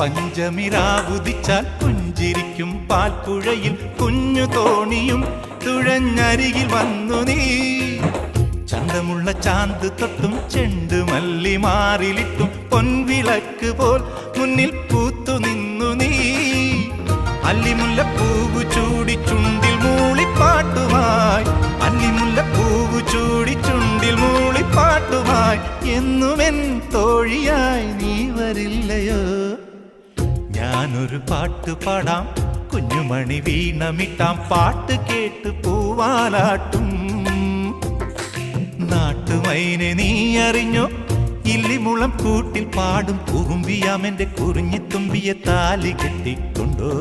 പഞ്ചമിരാവുദിച്ചാൽ പുഞ്ചിരിക്കും പാൽപ്പുഴയിൽ കുഞ്ഞു തോണിയും തുഴഞ്ഞരികിൽ വന്നു നീ. ചന്തമുള്ള ചാന്ത് തൊട്ടും ചെണ്ടുമല്ലി മാറിലിട്ടും പൊൻവിളക്ക് പോൽ മുന്നിൽ പൂത്തു നിന്നു നീ. അല്ലിമുല്ലപ്പൂവ് ചൂടി ചുണ്ടിൽ മൂളിപ്പാട്ടുമായി, അല്ലിമുല്ലപ്പൂവ് ചൂടി ചുണ്ടിൽ മൂളിപ്പാട്ടുമായി എന്നുമെൻ തോഴിയായി നീ വരില്ലയോ? ഞാനൊരു പാട്ട് പാടാം, കുഞ്ഞുമണി വീണമിട്ടാം, പാട്ട് കേട്ട് പൂവാലാട്ടും. നാട്ടുമൈനെ നീ അറിഞ്ഞോ? ഇല്ലിമുളം കൂട്ടിൽ പാടും കുറുമ്പിയാമെന്റെ കുറിഞ്ഞിത്തുമ്പിയെ താലി കെട്ടിക്കൊണ്ടോ?